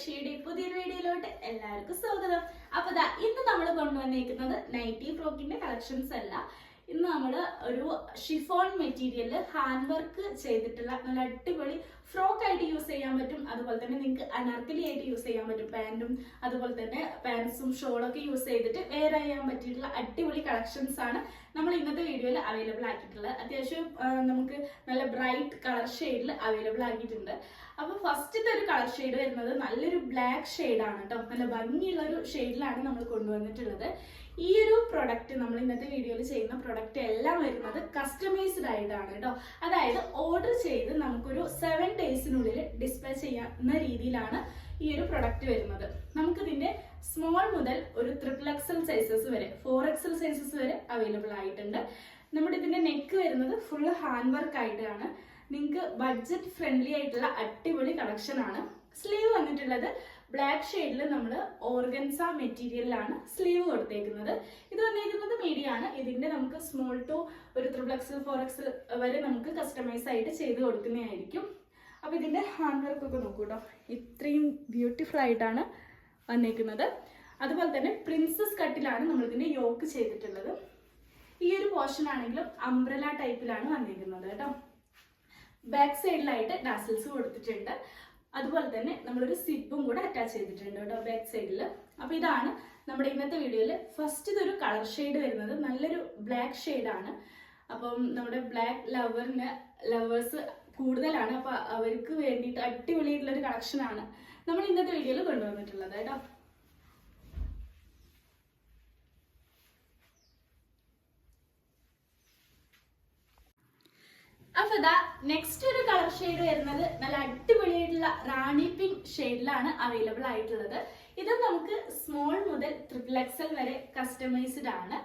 ഋഷിയുടെ പുതിയൊരു വീഡിയോയിലോട്ട് എല്ലാവർക്കും സ്വാഗതം. അപ്പൊ ഇന്ന് നമ്മൾ കൊണ്ടുവന്നിരിക്കുന്നത് നൈറ്റി ഫ്രോക്കിന്റെ കളക്ഷൻസ് അല്ല. ഇന്ന് നമ്മൾ ഒരു ഷിഫോൺ മെറ്റീരിയലിൽ ഹാൻഡ് വർക്ക് ചെയ്തിട്ടുള്ള നല്ല അടിപൊളി ഫ്രോക്ക് ആയിട്ട് യൂസ് ചെയ്യാൻ പറ്റും. അതുപോലെ തന്നെ നിങ്ങൾക്ക് അനാർക്കലി ആയിട്ട് യൂസ് ചെയ്യാൻ പറ്റും. പാൻറ്റും അതുപോലെ തന്നെ പാൻസും ഷോളൊക്കെ യൂസ് ചെയ്തിട്ട് വെയർ ചെയ്യാൻ പറ്റിയിട്ടുള്ള അടിപൊളി കളക്ഷൻസ് ആണ് നമ്മൾ ഇന്നത്തെ വീഡിയോയിൽ അവൈലബിൾ ആക്കിയിട്ടുള്ളത്. അത്യാവശ്യം നമുക്ക് നല്ല ബ്രൈറ്റ് കളർ ഷെയ്ഡിൽ അവൈലബിൾ ആക്കിയിട്ടുണ്ട്. അപ്പൊ ഫസ്റ്റത്തെ ഒരു കളർ ഷെയ്ഡ് വരുന്നത് നല്ലൊരു ബ്ലാക്ക് ഷെയ്ഡാണ് കേട്ടോ. നല്ല ഭംഗിയുള്ള ഒരു ഷെയ്ഡിലാണ് നമ്മൾ കൊണ്ടുവന്നിട്ടുള്ളത്. ഈ ഒരു പ്രൊഡക്റ്റ് നമ്മൾ ഇന്നത്തെ വീഡിയോയിൽ ചെയ്യുന്ന പ്രൊഡക്റ്റ് എല്ലാം വരുന്നത് കസ്റ്റമൈസ്ഡ് ആയിട്ടാണ് കേട്ടോ. അതായത് ഓർഡർ ചെയ്ത് നമുക്കൊരു 7 ഡേയ്സിനുള്ളിൽ ഡിസ്പാച്ച് ചെയ്യാവുന്ന രീതിയിലാണ് ഈ ഒരു പ്രൊഡക്റ്റ് വരുന്നത്. നമുക്കിതിന്റെ സ്മോൾ മുതൽ ഒരു XXL സൈസസ് വരെ 4XL സൈസസ് വരെ അവൈലബിൾ ആയിട്ടുണ്ട്. നമ്മുടെ ഇതിന്റെ നെക്ക് വരുന്നത് ഫുൾ ഹാൻഡ് വർക്ക് ആയിട്ടാണ്. നിങ്ങൾക്ക് ബഡ്ജറ്റ് ഫ്രണ്ട്ലി ആയിട്ടുള്ള അടിപൊളി കളക്ഷൻ ആണ്. സ്ലീവ് വന്നിട്ടുള്ളത് ബ്ലാക്ക് ഷെയ്ഡിൽ നമ്മൾ ഓർഗൻസ മെറ്റീരിയലിലാണ് സ്ലീവ് കൊടുത്തേക്കുന്നത്. ഇത് വന്നിരിക്കുന്നത് മീഡിയം ആണ്. ഇതിന്റെ നമുക്ക് സ്മോൾ ടു ഒരു XXL 4XL വരെ നമുക്ക് കസ്റ്റമൈസ് ആയിട്ട് ചെയ്ത് കൊടുക്കുന്നതായിരിക്കും. അപ്പൊ ഇതിന്റെ ഹാൻഡ് വർക്ക് ഒക്കെ നോക്കൂ കേട്ടോ. ഇത്രയും ബ്യൂട്ടിഫുൾ ആയിട്ടാണ് വന്നിരിക്കുന്നത്. അതുപോലെ തന്നെ പ്രിൻസസ് കട്ടിലാണ് നമ്മൾ ഇതിന്റെ യോക്ക് ചെയ്തിട്ടുള്ളത്. ഈ ഒരു പോർഷൻ ആണെങ്കിലും അംബ്രല ടൈപ്പിലാണ് വന്നിരിക്കുന്നത് കേട്ടോ. ബാക്ക് സൈഡിലായിട്ട് ഡാസിൽസ് കൊടുത്തിട്ടുണ്ട്. അതുപോലെ തന്നെ നമ്മളൊരു സിപ്പും കൂടെ അറ്റാച്ച് ചെയ്തിട്ടുണ്ട് കേട്ടോ ബാക്ക് സൈഡിൽ. അപ്പൊ ഇതാണ് നമ്മുടെ ഇന്നത്തെ വീഡിയോയിൽ ഫസ്റ്റ് ഇതൊരു കളർ ഷെയ്ഡ് വരുന്നത്. നല്ലൊരു ബ്ലാക്ക് ഷെയ്ഡാണ്. അപ്പം നമ്മുടെ ബ്ലാക്ക് ലവേഴ്സ് കൂടുതലാണ്. അപ്പൊ അവർക്ക് വേണ്ടിയിട്ട് അടിപൊളിയായിട്ടുള്ള ഒരു കളക്ഷൻ ആണ് നമ്മൾ ഇന്നത്തെ വീഡിയോയിൽ കൊണ്ടുവന്നിട്ടുള്ളത് കേട്ടോ. അപ്പൊ നെക്സ്റ്റ് ഒരു കളർ ഷെയ്ഡ് വരുന്നത് നല്ല അടിപൊളിയായിട്ടുള്ള റാണി പിങ്ക് ഷെയ്ഡിലാണ് അവൈലബിൾ ആയിട്ടുള്ളത്. ഇത് നമുക്ക് സ്മോൾ മുതൽ XXL വരെ കസ്റ്റമൈസ്ഡ് ആണ്.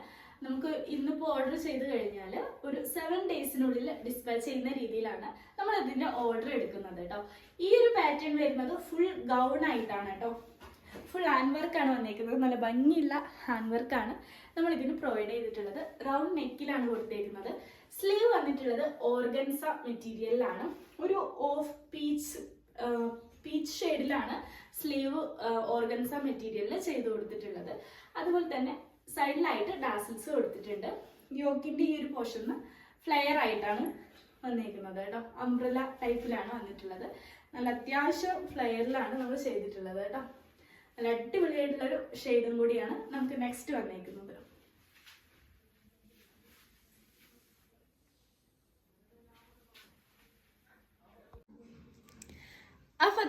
നമുക്ക് ഇന്നിപ്പോ ഓർഡർ ചെയ്ത് കഴിഞ്ഞാൽ ഒരു 7 ഡേയ്സിനുള്ളിൽ ഡിസ്പാച്ച് ചെയ്യുന്ന രീതിയിലാണ് നമ്മൾ ഇതിന്റെ ഓർഡർ എടുക്കുന്നത് കേട്ടോ. ഈ ഒരു പാറ്റേൺ വരുന്നത് ഫുൾ ഗൗൺ ആയിട്ടാണ് കേട്ടോ. ഫുൾ ഹാൻഡ് വർക്കാണ് വന്നേക്കുന്നത്. നല്ല ഭംഗിയുള്ള ഹാൻഡ് വർക്കാണ് നമ്മൾ ഇതിന് പ്രൊവൈഡ് ചെയ്തിട്ടുള്ളത്. റൗണ്ട് നെക്കിലാണ് കൊടുത്തേക്കുന്നത്. സ്ലീവ് വന്നിട്ടുള്ളത് ഓർഗൻസ മെറ്റീരിയലിലാണ്. ഒരു ഓഫ് പീച്ച് ഷെയ്ഡിലാണ് സ്ലീവ് ഓർഗൻസ മെറ്റീരിയലിൽ ചെയ്ത് കൊടുത്തിട്ടുള്ളത്. അതുപോലെ തന്നെ സൈഡിലായിട്ട് ഡാസിൽസ് കൊടുത്തിട്ടുണ്ട്. യോക്കിന്റെ ഈ ഒരു പോർഷന് ഫ്ലെയർ ആയിട്ടാണ് വന്നിരിക്കുന്നത് കേട്ടോ. അംബ്രല ടൈപ്പിലാണ് വന്നിട്ടുള്ളത്. നല്ല അത്യാവശ്യം ഫ്ലെയറിലാണ് നമ്മൾ ചെയ്തിട്ടുള്ളത് കേട്ടോ. നല്ല അടിപൊളിയായിട്ടുള്ളൊരു ഷെയ്ഡും കൂടിയാണ് നമുക്ക് നെക്സ്റ്റ് വന്നേക്കുന്നത്. അപ്പൊ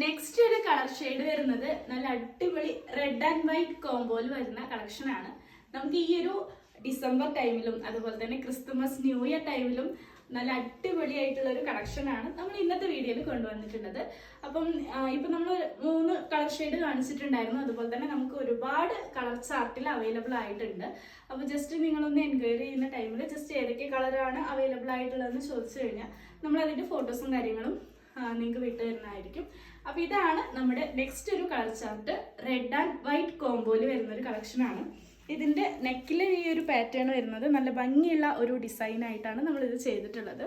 നെക്സ്റ്റ് ഒരു കളർ ഷെയ്ഡ് വരുന്നത് നല്ല അടിപൊളി റെഡ് ആൻഡ് വൈറ്റ് കോംബോയിൽ വരുന്ന കളക്ഷൻ ആണ്. നമുക്ക് ഈ ഒരു ഡിസംബർ ടൈമിലും അതുപോലെ തന്നെ ക്രിസ്തുമസ് ന്യൂ ഇയർ ടൈമിലും നല്ല അടിപൊളിയായിട്ടുള്ള ഒരു കളക്ഷൻ ആണ് നമ്മൾ ഇന്നത്തെ വീഡിയോയിൽ കൊണ്ടുവന്നിട്ടുള്ളത്. അപ്പം ഇപ്പൊ നമ്മൾ 3 കളർ ഷെയ്ഡ് കാണിച്ചിട്ടുണ്ടായിരുന്നു. അതുപോലെ തന്നെ നമുക്ക് ഒരുപാട് കളർ ചാർട്ടിൽ അവൈലബിൾ ആയിട്ടുണ്ട്. അപ്പൊ ജസ്റ്റ് നിങ്ങളൊന്ന് എൻക്വയറി ചെയ്യുന്ന ടൈമിൽ ജസ്റ്റ് ഏതൊക്കെ കളറാണ് അവൈലബിൾ ആയിട്ടുള്ളതെന്ന് ചോദിച്ചു കഴിഞ്ഞാൽ നമ്മൾ അതിന്റെ ഫോട്ടോസും കാര്യങ്ങളും നിങ്ങൾക്ക് വിട്ടു തരുന്നതായിരിക്കും. അപ്പൊ ഇതാണ് നമ്മുടെ നെക്സ്റ്റ് ഒരു colour chart. Red and white കോംബോയിൽ വരുന്ന ഒരു കളക്ഷൻ ആണ്. ഇതിന്റെ നെക്കിലെ ഈ ഒരു പാറ്റേൺ വരുന്നത് നല്ല ഭംഗിയുള്ള ഒരു ഡിസൈൻ ആയിട്ടാണ് നമ്മൾ ഇത് ചെയ്തിട്ടുള്ളത്.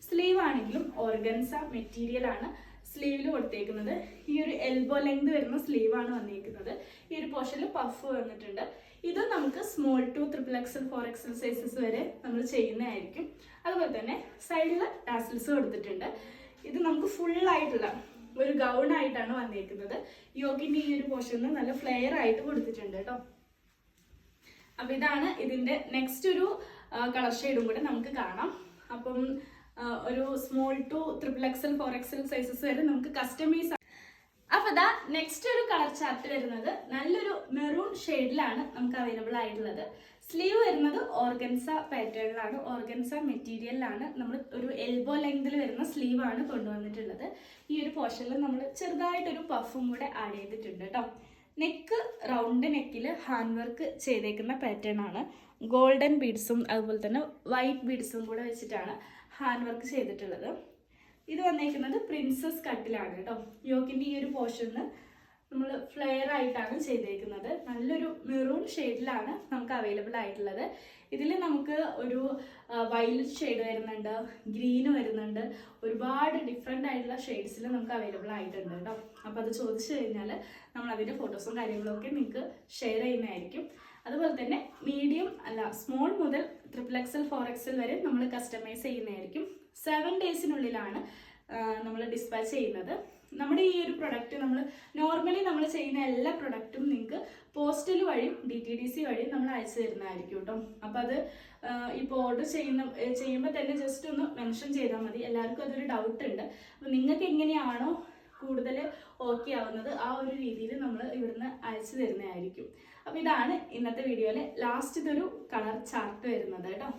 സ്ലീവ് ആണെങ്കിലും ഓർഗൻസ മെറ്റീരിയൽ ആണ് സ്ലീവിൽ കൊടുത്തേക്കുന്നത്. ഈ ഒരു എൽബോ ലെങ്ത് വരുന്ന സ്ലീവ് ആണ് വന്നിരിക്കുന്നത്. ഈ ഒരു പോർഷനിൽ പഫ് വന്നിട്ടുണ്ട്. ഇത് നമുക്ക് small to XXL 4XL sizes വരെ നമ്മൾ ചെയ്യുന്നതായിരിക്കും. അതുപോലെ തന്നെ സൈഡിൽ ടാസിൽസ് കൊടുത്തിട്ടുണ്ട്. ഇത് നമുക്ക് ഫുൾ ആയിട്ടുള്ള ഒരു ഗൗൺ ആയിട്ടാണ് വന്നിരിക്കുന്നത്. യോക്കിന്റെ ഈ ഒരു പോർഷന് നല്ല ഫ്ലെയർ ആയിട്ട് കൊടുത്തിട്ടുണ്ട് കേട്ടോ. അപ്പൊ ഇതാണ് ഇതിന്റെ നെക്സ്റ്റ് ഒരു കളർ ഷെയ്ഡും കൂടെ നമുക്ക് കാണാം. അപ്പം ഒരു small to XXL 4XL sizes വരെ നമുക്ക് കസ്റ്റമൈസ്. അപ്പൊ നെക്സ്റ്റ് ഒരു കളർ ചാർട്ട് വരുന്നത് നല്ലൊരു മെറൂൺ ഷെയ്ഡിലാണ് നമുക്ക് അവൈലബിൾ ആയിട്ടുള്ളത്. സ്ലീവ് വരുന്നത് ഓർഗൻസ പാറ്റേണിലാണ്, ഓർഗൻസ മെറ്റീരിയലിലാണ്. നമ്മൾ ഒരു എൽബോ ലെങ്തിൽ വരുന്ന സ്ലീവ് ആണ് കൊണ്ടുവന്നിട്ടുള്ളത്. ഈ ഒരു പോർഷനിൽ നമ്മൾ ചെറുതായിട്ടൊരു പഫും കൂടെ ആഡ് ചെയ്തിട്ടുണ്ട് കേട്ടോ. നെക്ക് റൗണ്ട് നെക്കിൽ ഹാൻഡ് വർക്ക് ചെയ്തേക്കുന്ന പാറ്റേൺ ആണ്. ഗോൾഡൻ ബീഡ്സും അതുപോലെ തന്നെ വൈറ്റ് ബീഡ്സും കൂടെ വെച്ചിട്ടാണ് ഹാൻഡ് വർക്ക് ചെയ്തിട്ടുള്ളത്. ഇത് വന്നേക്കുന്നത് പ്രിൻസസ് കട്ടിലാണ് കേട്ടോ. യോക്കിന്റെ ഈ ഒരു പോർഷന് നമ്മൾ ഫ്ലെയർ ആയിട്ടാണ് ചെയ്തേക്കുന്നത്. നല്ലൊരു മെറൂൺ ഷെയ്ഡിലാണ് നമുക്ക് അവൈലബിൾ ആയിട്ടുള്ളത്. ഇതിൽ നമുക്ക് ഒരു വയലറ്റ് ഷെയ്ഡ് വരുന്നുണ്ട്, ഗ്രീന് വരുന്നുണ്ട്, ഒരുപാട് ഡിഫറെൻ്റ് ആയിട്ടുള്ള ഷെയ്ഡ്സിൽ നമുക്ക് അവൈലബിൾ ആയിട്ടുണ്ട് കേട്ടോ. അപ്പോൾ അത് ചോദിച്ചു കഴിഞ്ഞാൽ നമ്മൾ അതിൻ്റെ ഫോട്ടോസും കാര്യങ്ങളൊക്കെ നിങ്ങൾക്ക് ഷെയർ ചെയ്യുന്നതായിരിക്കും. അതുപോലെ തന്നെ മീഡിയം അല്ല സ്മോൾ മുതൽ XXL 4XL വരെ നമ്മൾ കസ്റ്റമൈസ് ചെയ്യുന്നതായിരിക്കും. 7 ഡേയ്സിനുള്ളിലാണ് നമ്മൾ ഡിസ്പാച്ച് ചെയ്യുന്നത്. നമ്മുടെ ഈ ഒരു പ്രൊഡക്റ്റ് നോർമലി നമ്മൾ ചെയ്യുന്ന എല്ലാ പ്രൊഡക്റ്റും നിങ്ങൾക്ക് പോസ്റ്റൽ വഴിയും DTDC വഴിയും നമ്മൾ അയച്ചു തരുന്നതായിരിക്കും കേട്ടോ. അപ്പോൾ അത് ഇപ്പോൾ ഓർഡർ ചെയ്യുമ്പോൾ തന്നെ ജസ്റ്റ് ഒന്ന് മെൻഷൻ ചെയ്താൽ മതി. എല്ലാവർക്കും അതൊരു ഡൗട്ട് ഉണ്ട്. അപ്പോൾ നിങ്ങൾക്ക് എങ്ങനെയാണോ കൂടുതൽ ഓക്കെ ആവുന്നത് ആ ഒരു രീതിയിൽ നമ്മൾ ഇവിടുന്ന് അയച്ചു തരുന്നതായിരിക്കും. അപ്പോൾ ഇതാണ് ഇന്നത്തെ വീഡിയോയിലെ ലാസ്റ്റ് ഇതൊരു കളർ ചാർട്ട് വരുന്നത് കേട്ടോ.